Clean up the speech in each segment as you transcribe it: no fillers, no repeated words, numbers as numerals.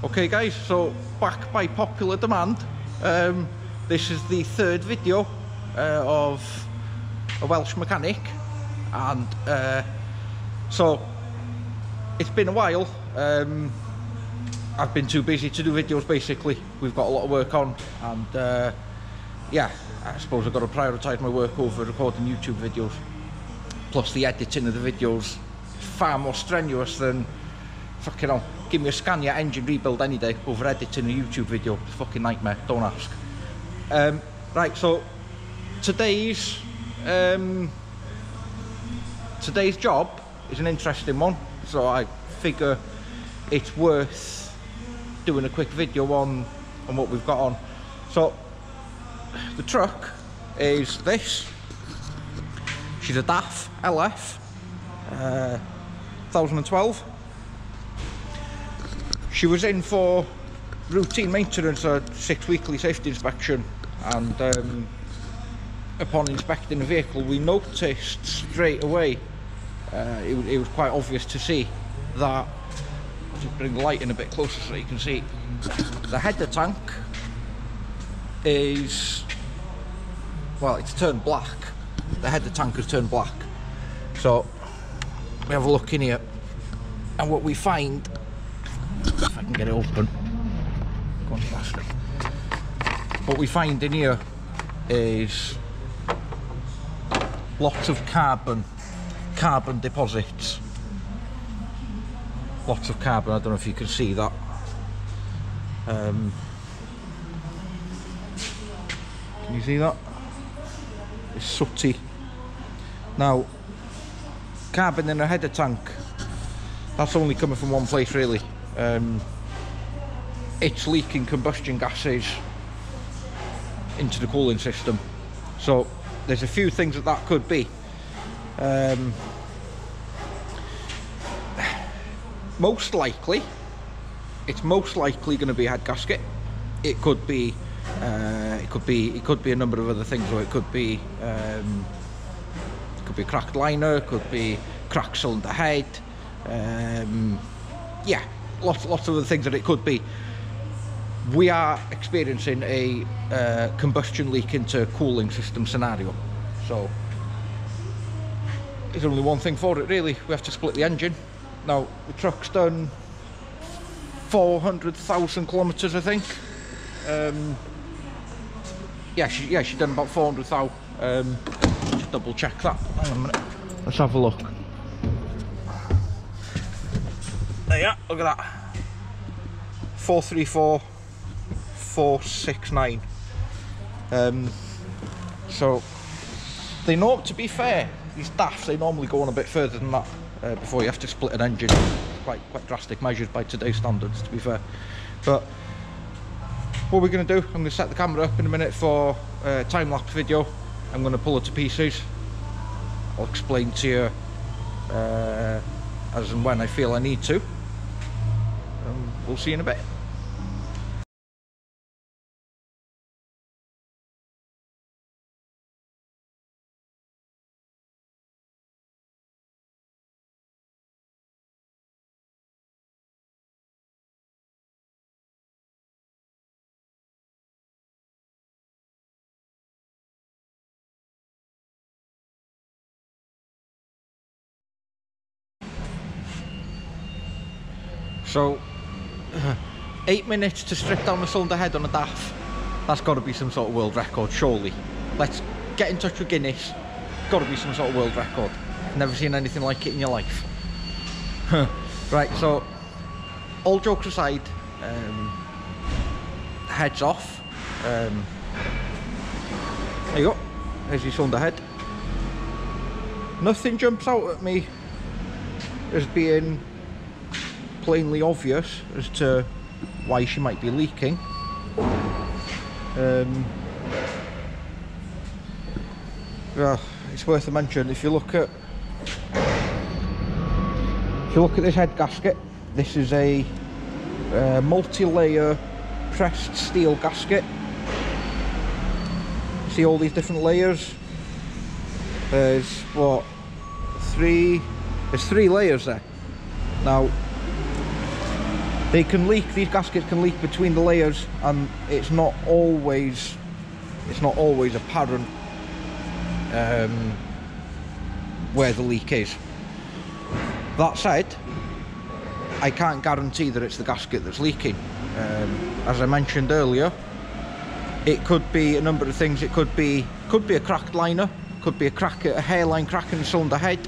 Okay guys, so back by popular demand, this is the third video of a Welsh mechanic, and so it's been a while. I've been too busy to do videos basically. We've got a lot of work on, and yeah, I suppose I've got to prioritise my work over recording YouTube videos. Plus the editing of the videos is far more strenuous than fucking hell. Give me a Scania engine rebuild any day over editing a YouTube video. It's a fucking nightmare, don't ask. Right, so today's job is an interesting one, so I figure it's worth doing a quick video on what we've got on. So the truck is this. She's a DAF LF 2012. She was in for routine maintenance, a 6 weekly safety inspection, and upon inspecting the vehicle we noticed straight away, it was quite obvious to see that, I'll just bring the light in a bit closer so you can see, the header tank is, well, it's turned black. The header tank has turned black. So we have a look in here, and what we find, if I can get it open, go on faster. What we find in here is lots of carbon deposits. Lots of carbon. I don't know if you can see that. Can you see that? It's sooty. Now, carbon in a header tank, that's only coming from one place really. It's leaking combustion gases into the cooling system. So there's a few things that could be. Most likely, it's most likely going to be a head gasket. It could be a number of other things, or it could be a cracked liner, it could be cracked cylinder head. Yeah, lots of other things that it could be. We are experiencing a combustion leak into cooling system scenario, so there's only one thing for it really. We have to split the engine. Now the truck's done 400,000 kilometers, I think. Yeah, she's done about 400,000. Just double check that. Hang on a minute. Let's have a look. There you are, look at that. 434,469. So they know, to be fair, these DAFs, they normally go on a bit further than that before you have to split an engine. It's quite drastic measures by today's standards, to be fair. But what we're going to do, I'm going to set the camera up in a minute for a time-lapse video. I'm going to pull it to pieces. I'll explain to you as and when I feel I need to. We'll see you in a bit. So 8 minutes to strip down the cylinder head on a DAF. That's got to be some sort of world record, surely. Let's get in touch with Guinness. Got to be some sort of world record. Never seen anything like it in your life. Right, so all jokes aside, heads off. There you go. There's your cylinder head. Nothing jumps out at me as being plainly obvious as to why she might be leaking. Well, it's worth a mention. If you look at this head gasket, this is a multi-layer pressed steel gasket. See all these different layers? There's what, there's three layers there. Now They can leak, these gaskets can leak between the layers, and it's not always apparent where the leak is. That said, I can't guarantee that it's the gasket that's leaking. As I mentioned earlier, it could be a number of things. It could be a cracked liner, could be a hairline crack in the cylinder head.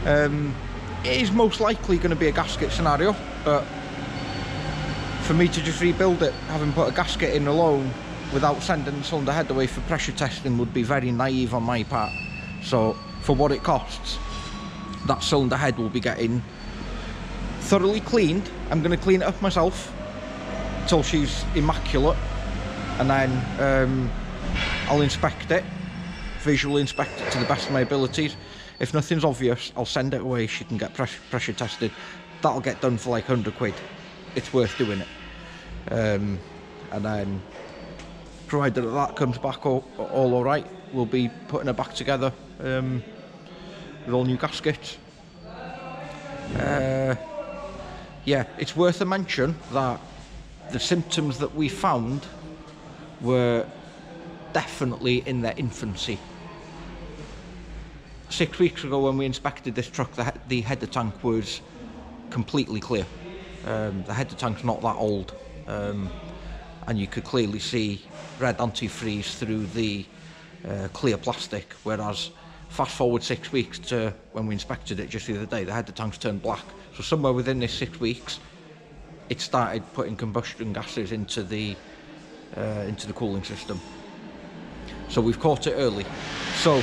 It is most likely going to be a gasket scenario, but for me to just rebuild it, having put a gasket in alone without sending the cylinder head away for pressure testing, would be very naive on my part. So for what it costs, that cylinder head will be getting thoroughly cleaned. I'm going to clean it up myself until she's immaculate, and then I'll inspect it, visually inspect it to the best of my abilities. If nothing's obvious, I'll send it away. She can get pressure tested. That'll get done for like 100 quid. It's worth doing it. And then, provided that comes back all alright, we'll be putting her back together with all new gaskets. Yeah, it's worth a mention that the symptoms that we found were definitely in their infancy. 6 weeks ago, when we inspected this truck, the header tank was completely clear. The header tank's not that old, and you could clearly see red antifreeze through the clear plastic, whereas fast forward 6 weeks to when we inspected it just the other day, the header tank's turned black. So somewhere within this 6 weeks, it started putting combustion gases into the cooling system. So we've caught it early. So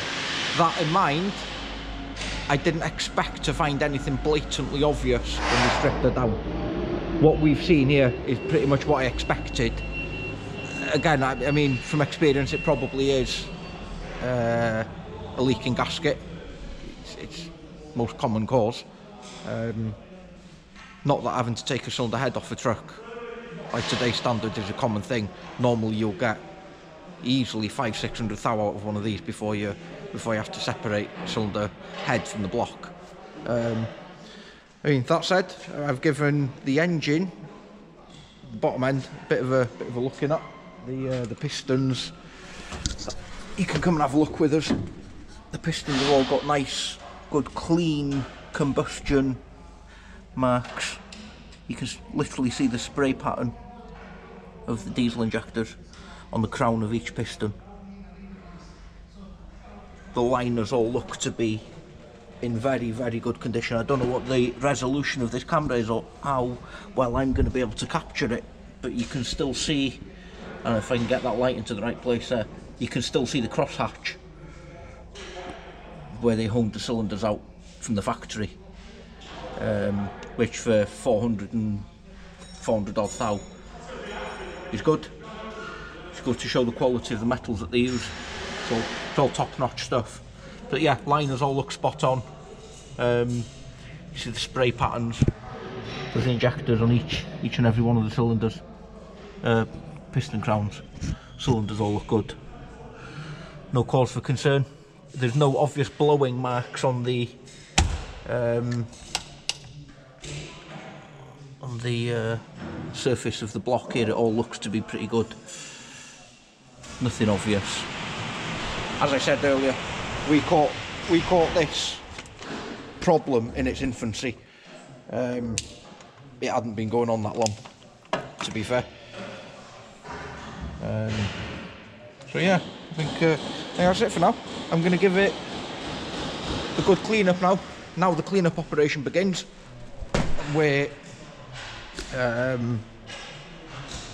that in mind, I didn't expect to find anything blatantly obvious when we stripped her down. What we've seen here is pretty much what I expected. Again, I mean, from experience, it probably is a leaking gasket. It's most common cause. Not that having to take a cylinder head off a truck by today's standards is a common thing. Normally you'll get easily 500-600 thou out of one of these before you have to separate cylinder head from the block. I mean, that said, I've given the engine, the bottom end, a bit of a look in at the pistons. You can come and have a look with us. The pistons have all got nice, good, clean combustion marks. You can literally see the spray pattern of the diesel injectors on the crown of each piston. The liners all look to be in very, very good condition. I don't know what the resolution of this camera is or how well I'm going to be able to capture it, but you can still see, and if I can get that light into the right place there, you can still see the crosshatch where they honed the cylinders out from the factory, which for 400 odd thou is good. It's good to show the quality of the metals that they use. So it's all top-notch stuff. But yeah, liners all look spot on. You see the spray patterns for the injectors on each and every one of the cylinders. Piston crowns, cylinders all look good. No cause for concern. There's no obvious blowing marks on the surface of the block here. It all looks to be pretty good. Nothing obvious. As I said earlier, we caught this problem in its infancy. It hadn't been going on that long, to be fair. So yeah, I think that's it for now. I'm going to give it a good clean up now. Now the clean up operation begins, where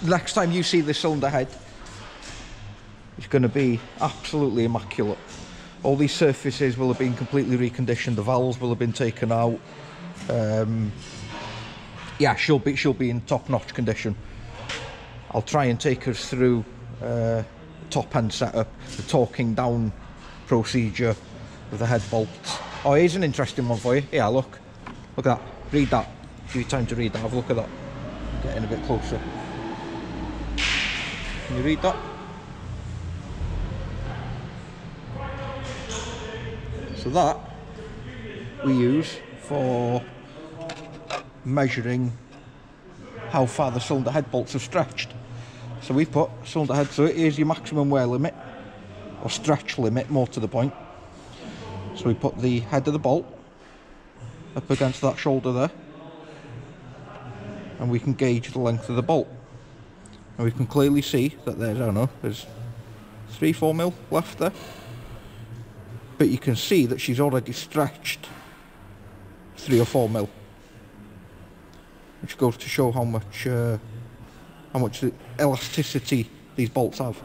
next time you see the cylinder head, it's going to be absolutely immaculate. All these surfaces will have been completely reconditioned. The valves will have been taken out. Yeah, she'll be in top-notch condition. I'll try and take us through top-end setup, the torquing down procedure with the head bolts. Oh, here's an interesting one for you. Yeah, look at that. Read that. Give you time to read that. Have a look at that. Getting a bit closer. Can you read that? So that we use for measuring how far the cylinder head bolts have stretched. So we've put cylinder head, so here's your maximum wear limit, or stretch limit more to the point. So we put the head of the bolt up against that shoulder there, and we can gauge the length of the bolt. And we can clearly see that there's, I don't know, there's 3-4 mil left there. But you can see that she's already stretched 3 or 4 mil, which goes to show how much elasticity these bolts have.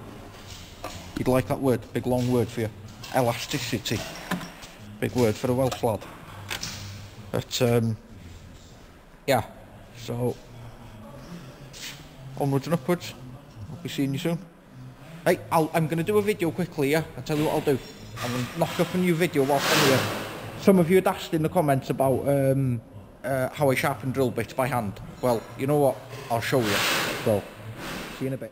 You'd like that word, big long word for you, elasticity, big word for a Welsh lad. But yeah, so onwards and upwards. I'll be seeing you soon. Hey, I'm going to do a video quickly, yeah? I'll tell you what I'll do. I'm going to knock up a new video whilst I'm here. Some of you had asked in the comments about how I sharpen drill bits by hand. Well, you know what? I'll show you. So, see you in a bit.